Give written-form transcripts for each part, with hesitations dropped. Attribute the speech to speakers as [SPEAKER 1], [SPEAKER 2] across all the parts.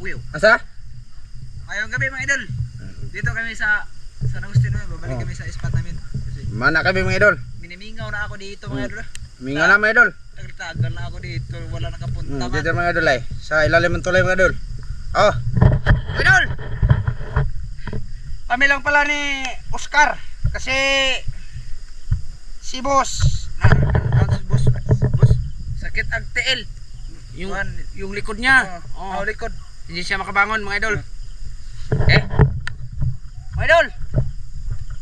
[SPEAKER 1] Will.
[SPEAKER 2] Asa?
[SPEAKER 1] Ngayong gabi mga idol. Dito kami sa San Agustin, babalik kami sa spot namin. Kasi
[SPEAKER 2] Mana kami mga idol?
[SPEAKER 1] minimingaw na ako dito mga idol.
[SPEAKER 2] Minga na mga idol.
[SPEAKER 1] Tagal na ako dito, wala nakapunta man.
[SPEAKER 2] Dito mga idol ay. Sa ilalim ng tulay mga idol. Oh.
[SPEAKER 1] Mga idol! Kami lang pala ni Oscar. Kasi si boss boss sakit ang tiil.
[SPEAKER 3] Yung likod niya.
[SPEAKER 1] Oh, likod.
[SPEAKER 3] Hindi siya makabangon mga idol.
[SPEAKER 1] Eh. Mga idol.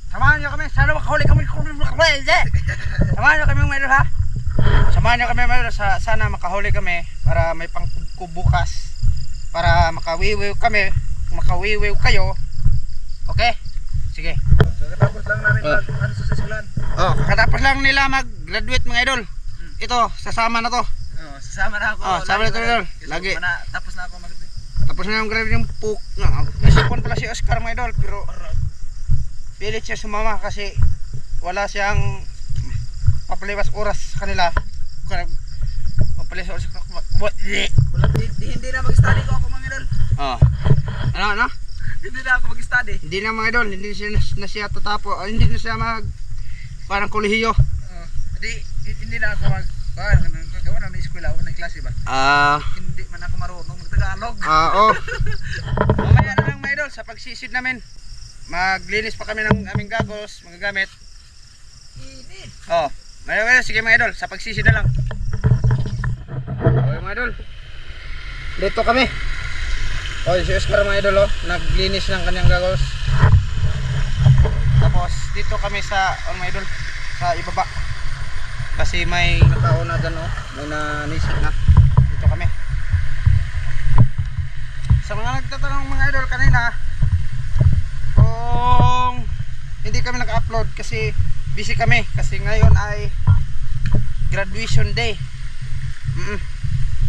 [SPEAKER 1] Samahan niyo kami. Sana makahuli kami. Samahan niyo kami mga idol ha. Samahan niyo kami mga idol. Sana makahuli kami para may pangkubukas. Para makawiwiw kami. Makawiwiw kayo. Okay? Sige.
[SPEAKER 2] Katapos lang namin ano sa eskwelahan.
[SPEAKER 3] Oh, katapos lang nila mag-graduate mga idol. Ito, sasama na to.
[SPEAKER 1] Sasama na ako.
[SPEAKER 3] Sama na to idol. Lagi.
[SPEAKER 1] Tapos na ako mag
[SPEAKER 3] Tapos na yung grade yung puk. Isipon pala si Oscar mga idol, pero pilit siya sumama kasi wala siyang papaliwas oras sa kanila. Papaliwas oras.
[SPEAKER 1] Hindi na mag-study ko ako mga idol.
[SPEAKER 3] Oh. Ano?
[SPEAKER 1] Hindi na ako mag-study.
[SPEAKER 3] Hindi na mga idol, hindi siya tatapo. Hindi na siya parang kolehiyo.
[SPEAKER 1] Hindi na ako gagawa na eskwela o na klase ba? Hindi man ako marunong mag-Tagalog.
[SPEAKER 3] Oh. Mamaya na lang mga idol, sa pagsisid namin, maglinis pa kami ng aming gagos, mga gamit. Oh, mga sige mga idol, sa pagsisid na lang. Okay mga idol, dito kami. Oh, si Oscar mga idol naglinis ng kanyang gagos. Tapos dito kami sa mga idol, sa ibaba. Kasi may tao na dyan may nanisip na. Dito kami. Sa mga nagtatanong mga idol kanina, kung hindi kami naka-upload kasi busy kami. Kasi ngayon ay graduation day.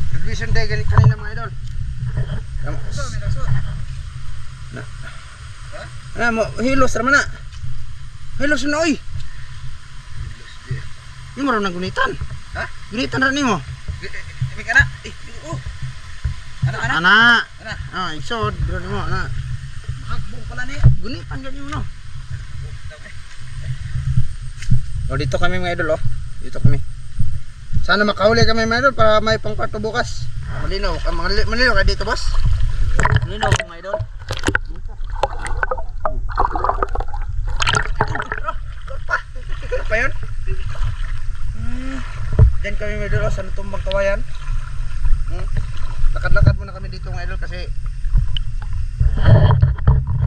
[SPEAKER 3] Graduation day kanina mga idol. Hilos naman na. Hilos na oy. Yung maroon ng gunitan.
[SPEAKER 1] Ha?
[SPEAKER 3] Gunitan rin mo.
[SPEAKER 1] Ibig ka na.
[SPEAKER 3] Ana. Iksod. Gano'n mo. Ana.
[SPEAKER 1] Hagbong pala niya.
[SPEAKER 3] Gunitan ganyan mo.
[SPEAKER 2] Dito kami mga idol Dito kami. Sana makahuli kami mga idol para may pangkwarto bukas.
[SPEAKER 3] Malinaw. Malinaw ka dito boss?
[SPEAKER 1] Malinaw mga idol.
[SPEAKER 3] Pa yun? Diyan kami mga idol sa Tumbang Kawayan. Lakad-lakad muna kami dito mga idol kasi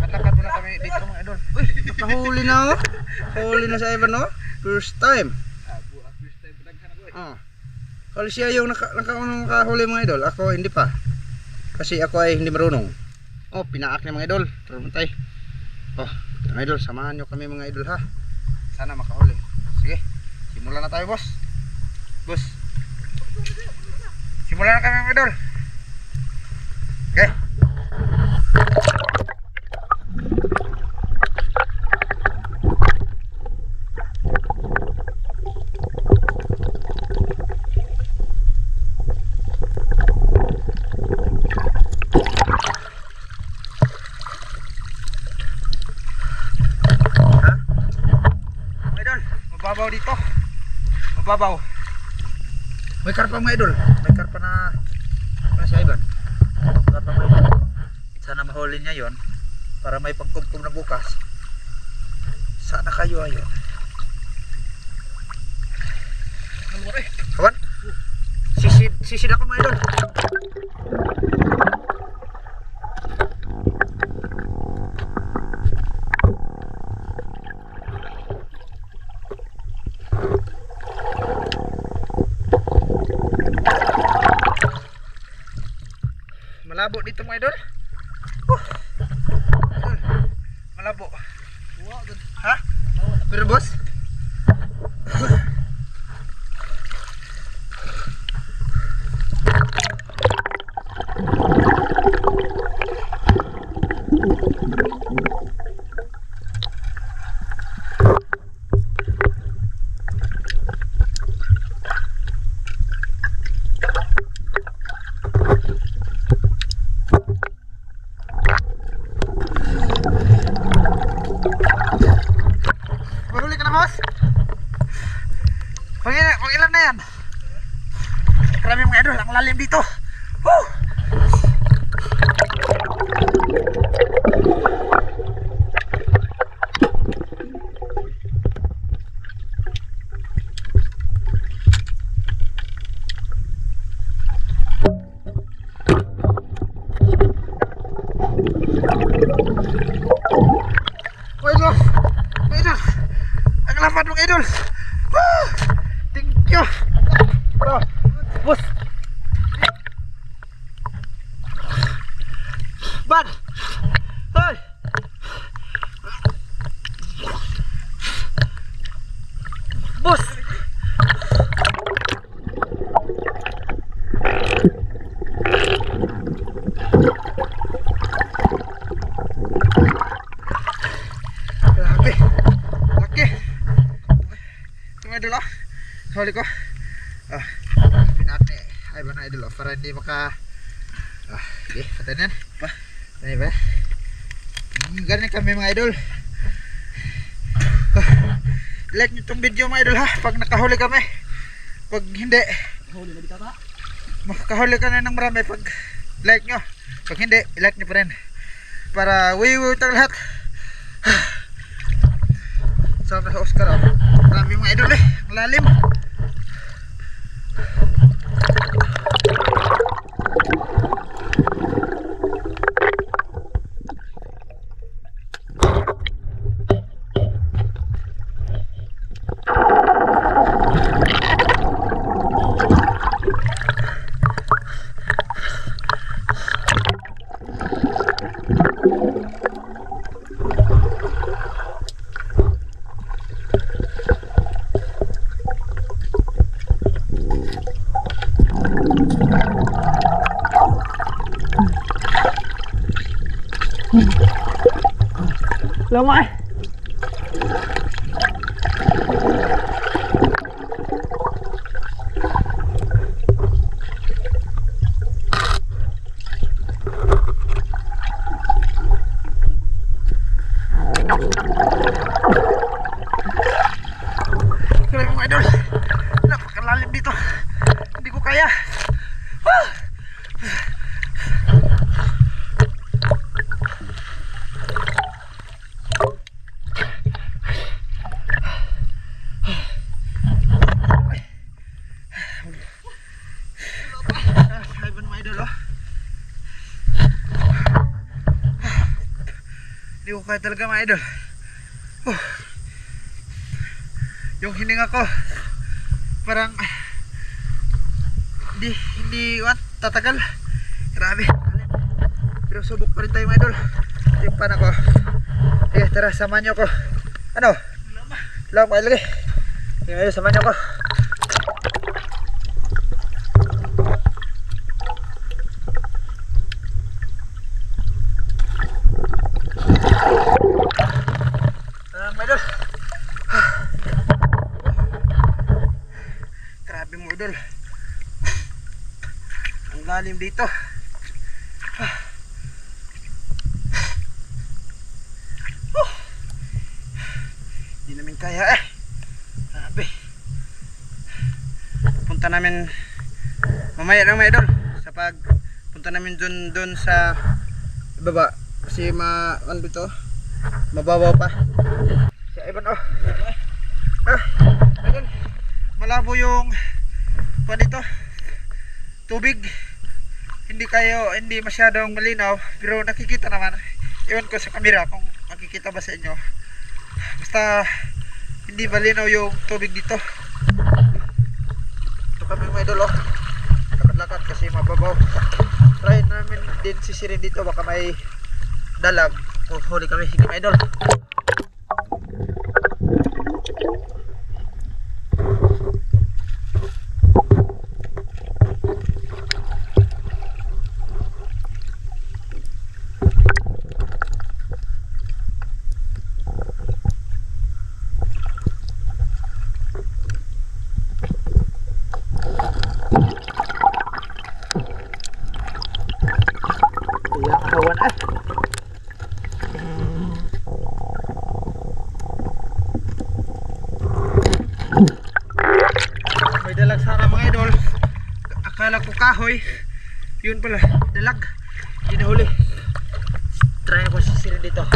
[SPEAKER 3] lakad-lakad muna kami dito mga idol. Uy, nakahuli na Huli na sa Ivan First time.
[SPEAKER 1] First time pinaghan ako
[SPEAKER 3] Kasi siya yung nakahuli mga idol. Ako hindi pa. Kasi ako ay hindi marunong. Pinaak niya mga idol. Turumantay. Mga idol, samahan nyo kami mga idol ha. Sana makahuli. Sige, simulan na tayo boss. Simulan na kami mga idol. Okay. Mababaw dito. Mababaw. May karpa mga idol. May karpa na si Ivan.
[SPEAKER 1] Karpa mga idol. Sana mahuli niya yon para may pagkumkum na bukas. Sana kayo ayun.
[SPEAKER 3] Kawan? Sisid ako mga idol. Malabo dito mga idol. Malabo. Ha? Pero boss? idol. Ah, thank you. Ah, boss. Bad. Hey. Boss. Grabe. Laki. Mga idol ah. Huli ko. Ah, pinate. Ay ba na idol ah, para hindi maka sige, patayin yan. Ano ba? Ganun kami mga idol. Like nyo itong video mga idol ha. Pag nakahuli kami. Pag hindi, makahuli ka na ng marami. Pag like nyo. Pag hindi, like nyo pa rin. Para wiwi tayong lahat. Sama sa Oscar oh. Marami mga idol eh. Malalim.
[SPEAKER 1] Lama eh.
[SPEAKER 3] Grabe mga idol. Napakalalim dito. Hindi ko kaya. Ah! Iban mga idol oh. Hindi ko kaya talaga mga idol. Yung hininga ko parang hindi tatagal. Grabe. Pero subok pa rin tayo mga idol. Yung pan ako. Sige, tara, samahan nyo ko. Ano? Lama lagi. Sige mga idol, samahan nyo ko. Mga idol. Grabe mga idol. Ang lalim dito. Hindi namin kaya eh. Grabe. Punta namin mamaya lang mga idol. Sa punta namin dun sa baba. Kasi ano dito? Mababaw pa. Sa iban oh. Ayun. Malabo yung dito. Tubig. Hindi masyadong malinaw, pero nakikita naman. Iwan ko sa camera kung makikita ba sa inyo. Basta hindi malinaw yung tubig dito. Ito kami mga idol oh. Lakad-lakad kasi mababaw. Try namin din sisirin dito, baka may dalag. Huli kami, sige mga idol. Yang kawan may dalag sana mga idol. Akala ko kahoy, yun pala dalag. Hindi nahuli. Try ko sisirin dito.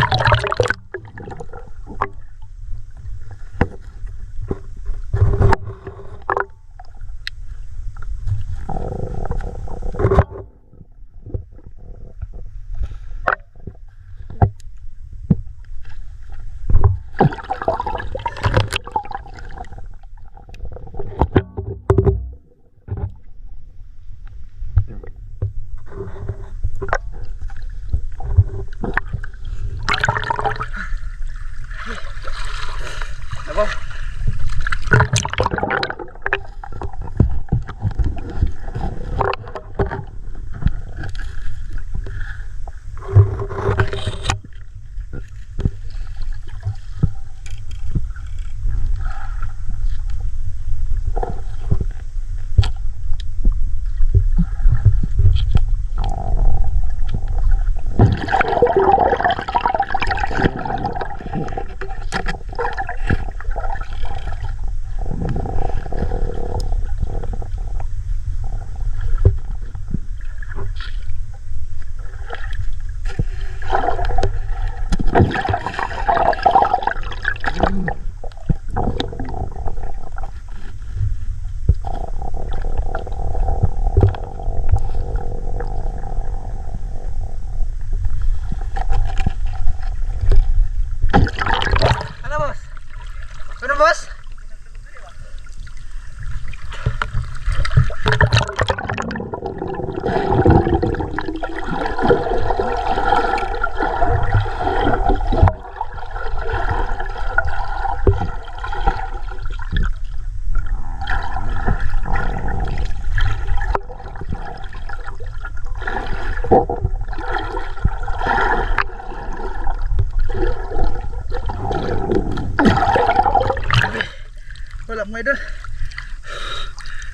[SPEAKER 3] Wala mga idol.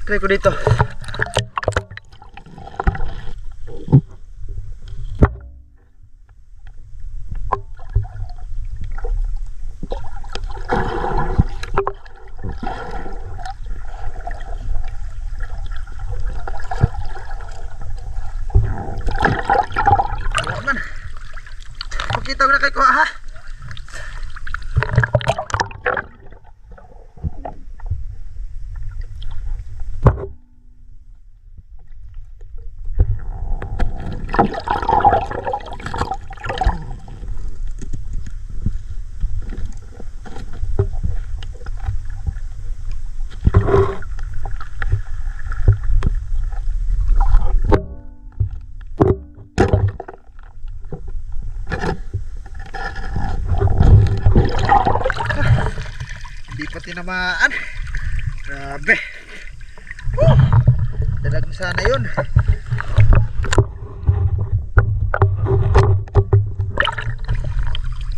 [SPEAKER 3] Try ko dito. Wala man. Pakita ko na kay ko ha. Hindi pa tinamaan. Grabe. Dalag mo sana yun.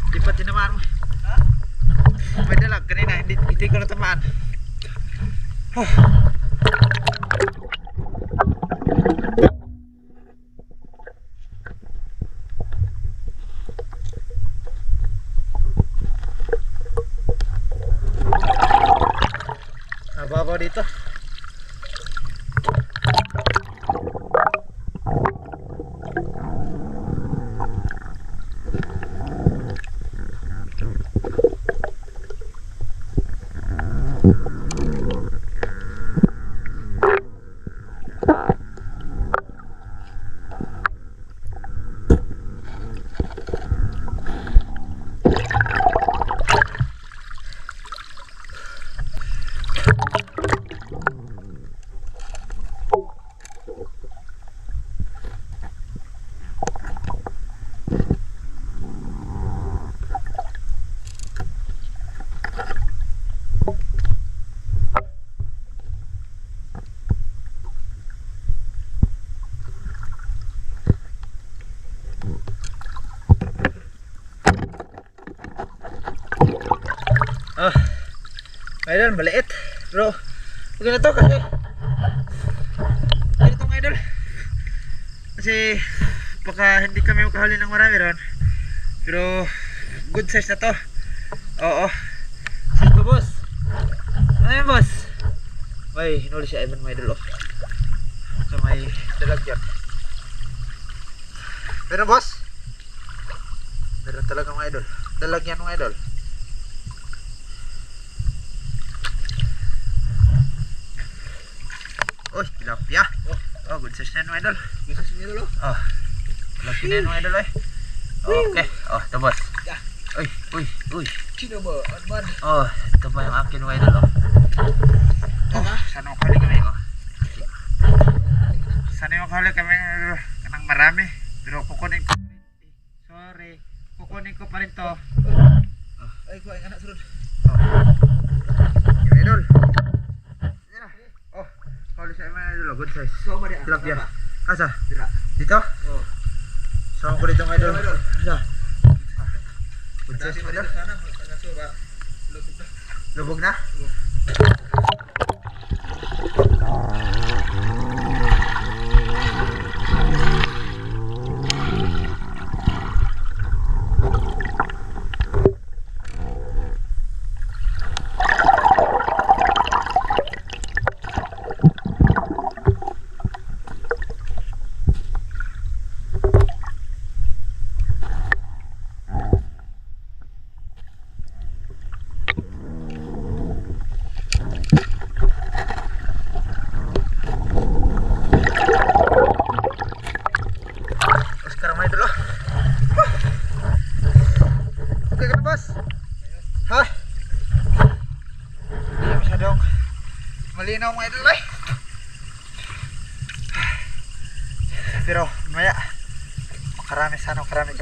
[SPEAKER 3] Hindi pa tinamaan. May dalag kanina. Hindi ko natamaan. Nababaw dito. Idol, maliit. Bro, okay na to kasi ganito mga idol. Kasi baka hindi kami makahuli ng marami ron. Pero good size na to. Oo. Sige boss. Ano yan boss? May hinuli si Ivan mga idol. So may dalag dyan. Pero boss, meron talaga mga idol. Dalag yan mga idol. Oh, tilapia. Oh, good size na yan mga idol. Good size na idol. Oh, tilapia na yan mga idol. Okay. Oh, ito boss. Uy. Sino ba? Adman. Oh, ito ba yung akin mga idol. Oh, sana makahuli kami. Sana makahuli kami ng marami. Pero kukunin ko. Sorry. Kukunin ko pa rin to. Ay, kuha yung anak sunod. Yung idol. Kalau saya main dulu, good size. Tilapia. Asa? Dito? Oh. Sama ko dito ng idol. Asa? Good size idol. Lubog na? Malinaw mga idol pero maya makarami sana kami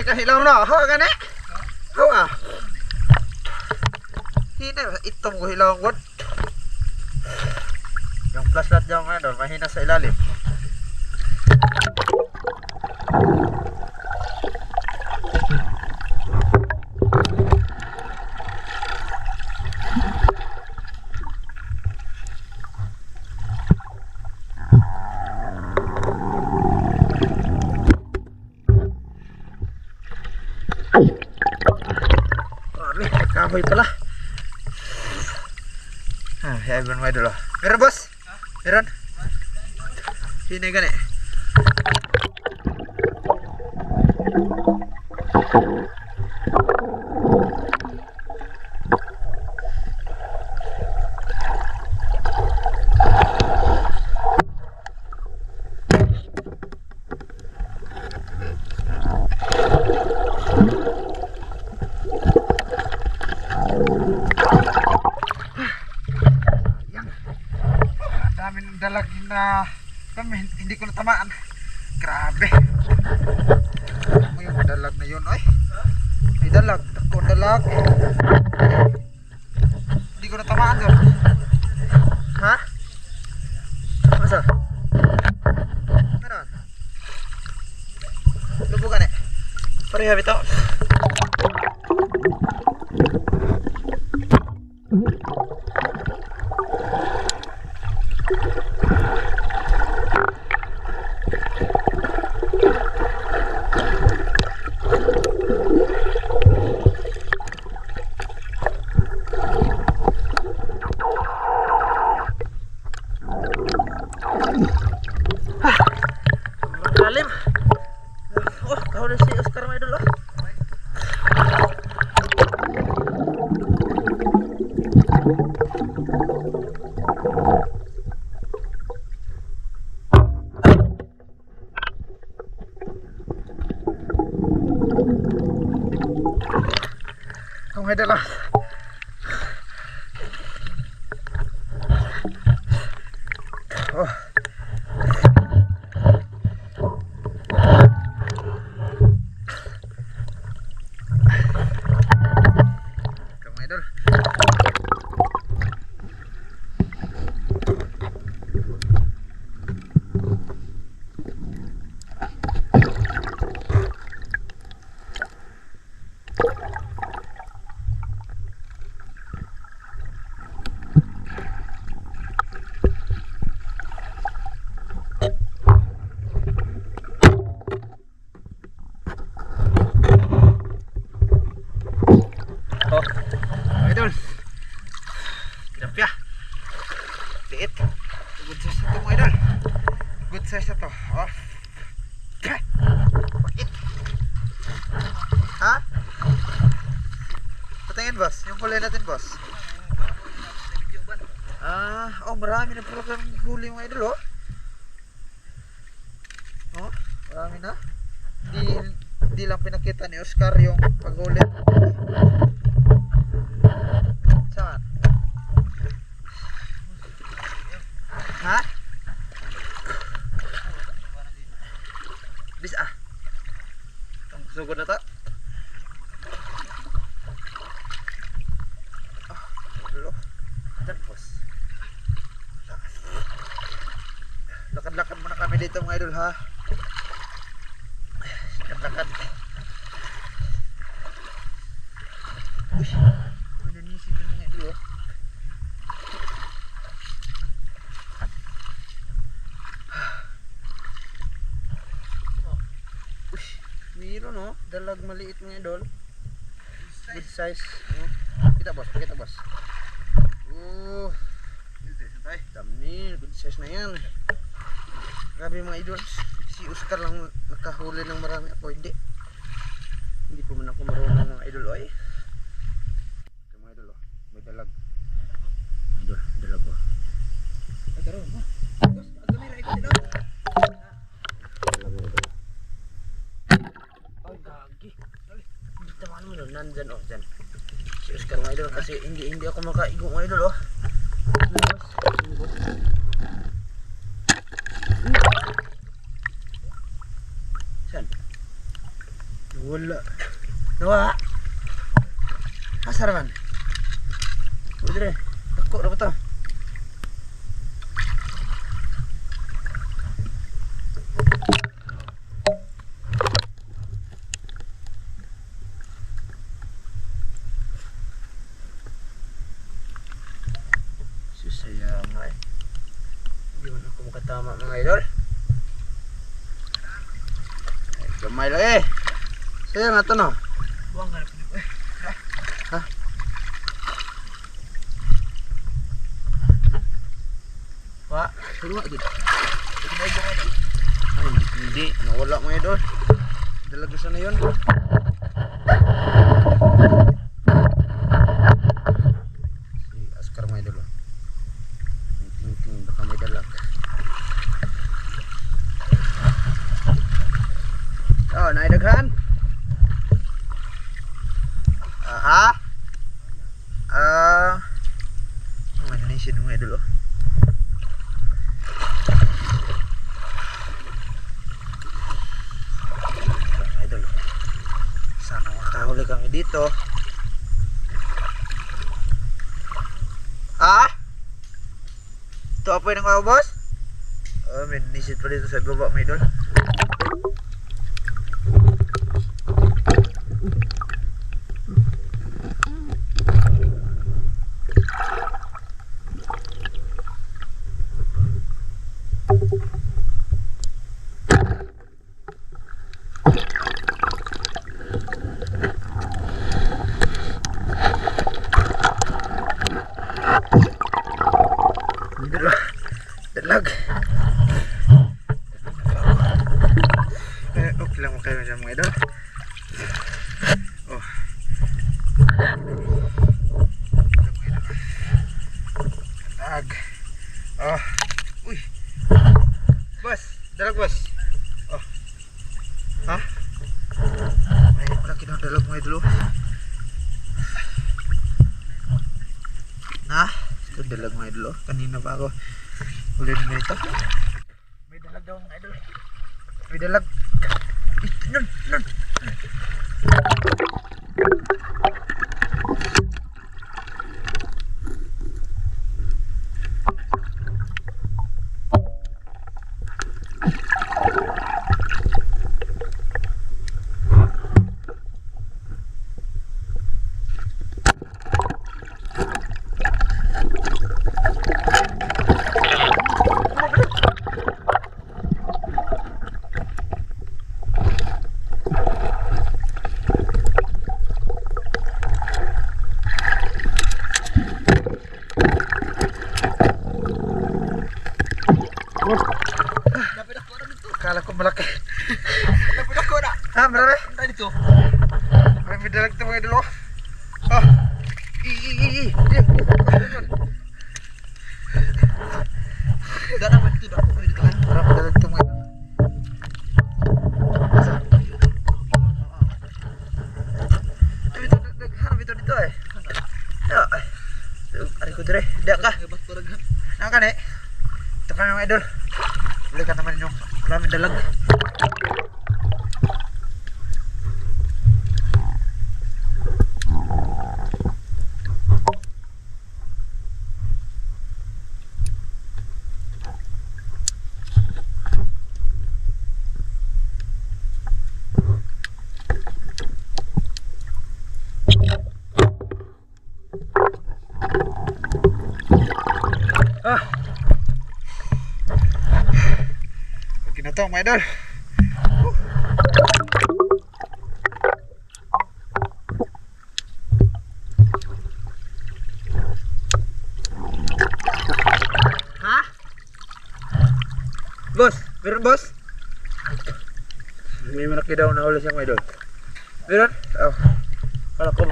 [SPEAKER 3] Pinahilaw na. Hawa ka na. Hawa. Hina. Itong ko hilaw ko. Yung flashlight dyan mga idol. Mahina sa ilalim. Kahoy pala. Heaven mga idol. Meron boss? Meron? Sini gani. Daming dalag na kami, hindi ko natamaan. Grabe. Ano yung dalag na yun, oy? May dalag, ako dalag. Hindi ko natamaan yun. Ha? Masa? Meron? Lubugan eh. Pareha ito. Lalim. Oh, kahuli si Oscar mga idol. Mga idol. Oh. Oh, idol. Tilapia. Liit. Good size ito mga idol. Good size ito. Oh. Bakit? Ha? Patingin boss. Yung kulay natin boss. Oh marami na pala kang huli mga idol oh. Oh, marami na. Hindi lang pinakita ni Oscar yung paghuli. Saan? Ha? Bis ah. Ang sugod na to. Oh, hello. Dan boss. Lakad-lakad muna kami dito mga idol ha. Lakad. Uy, maninisid yung mga idol oh. Uy, mayroon oh, dalag maliit mga idol. Good size. Kita boss, kita boss. Dami, good size na yan. Grabe mga idol. Si Oscar lang nakahuli ng marami, ako hindi. Hindi po man ako marunong mga idol oy. Ito mga idol oh, may dalag. Idol, dalag oh. Ay karon ha. Agami ra ikot daw. Dalag mo daw. Ay gagi. Dito man mo nandiyan oh, diyan. Si Oscar mga idol kasi hindi ako makaigo mga idol oh. Saan? Wala. Nawa. Asar man. Udre. Ako ra ba to? Susaya nga eh. Hindi man ako makatama mga idol. Ay, gamay lang eh. Saya nga to no.
[SPEAKER 1] Buwang ka na po.
[SPEAKER 3] Ha? Wa, tulungan gid. Ay, hindi. Nawala mga idol. Dalagasan na yun. Si Oscar mga idol. Tingin baka may dalag. Oh, naidaghan. Ano na yung sinong mga idol oh. Mga idol oh. Sana makahuli kami dito. Ito apoy ng mga boss? Oh, may nisit pa dito sa baba mga idol. Dalag. Okay lang mo kayo dyan mga idol. Oh. Dalag. Oh. Uy. Boss. Dalag boss. Oh. Ha? Ay, malaki na dalag mga idol. Ito dalag mga idol. Kanina pa ako huli na ito. May dalag daw mga idol. May dalag. Nun. Kala ko malaki.
[SPEAKER 1] Napit ako na.
[SPEAKER 3] Ha, marami?
[SPEAKER 1] Punta dito.
[SPEAKER 3] Marami dalag ito mga idol. Oh.
[SPEAKER 1] Dana pa dito ako. Dito kan.
[SPEAKER 3] Marami dalag ito mga idol. Harap ito dito eh. Ya. Ari ko dire. Diyan ka.
[SPEAKER 1] Bas ko daghan.
[SPEAKER 3] Nang kani. Ito kami mga idol. Balikan naman yung maraming dalag. Okay na to mga idol. Ha? Boss, meron boss? May malaki daw na ulo siya mga idol. Meron? Oh. Wala ko.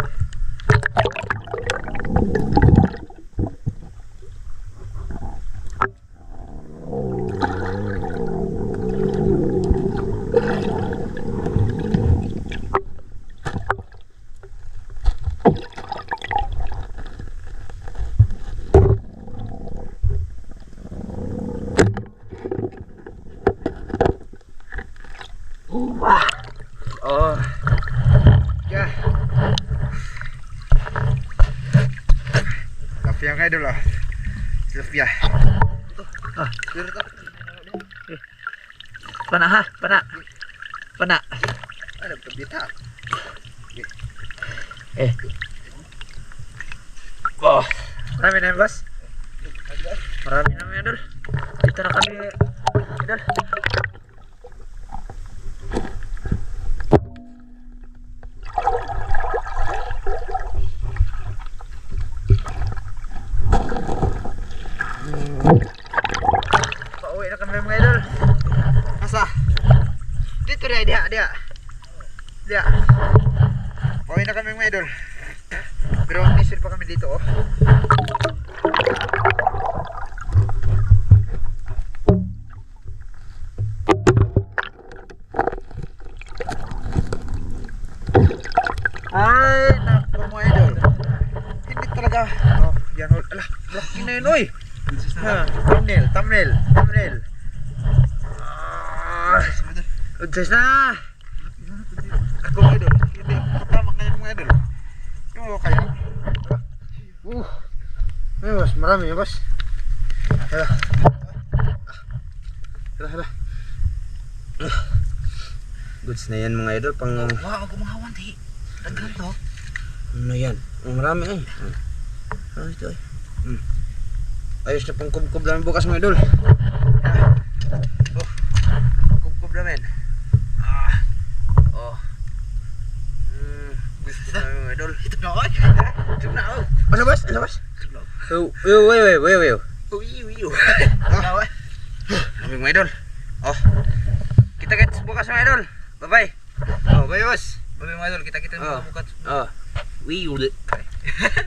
[SPEAKER 3] Oh. tilapia mga idol oh. Tilapia.
[SPEAKER 1] Ah.
[SPEAKER 3] Pero to.
[SPEAKER 1] Pana ha, pana. Pana.
[SPEAKER 3] Ano ba bita?
[SPEAKER 1] Oh. Marami na yan, boss. Marami na mga idol. Dito na kami, idol. Pauwi na kami mga idol.
[SPEAKER 3] Asa? Dito dia. Dia. Pauwi na kami mga idol. Pero mission pa kami dito oh. Ay, naku mga idol. Hindi talaga. Oh, yan oh. Alah, laki na yun oy. Ha, thumbnail. Udses na. Ako mga idol. Hindi ako tama ngayon mga idol. Yung mga kaya.
[SPEAKER 2] Ay, boss, marami yun, boss. Hala. Goods na yan mga idol, pang...
[SPEAKER 1] Wow, gumahawan di. Daghan to.
[SPEAKER 2] Ano yan? Marami ay. Ano ito ay? Ayos na pang kubkob namin bukas mga idol.
[SPEAKER 3] Kubkob namin. Oh. Gusto namin mga idol. Ito na oy. Ito na oh.
[SPEAKER 2] Ano boss? Ano boss? Wait.
[SPEAKER 3] Uy. Aming mga idol. Oh. Kita-kits bukas mga idol. Bye-bye. Oh, bye boss. Bye mga idol. Kita-kita bukas.
[SPEAKER 2] Oh.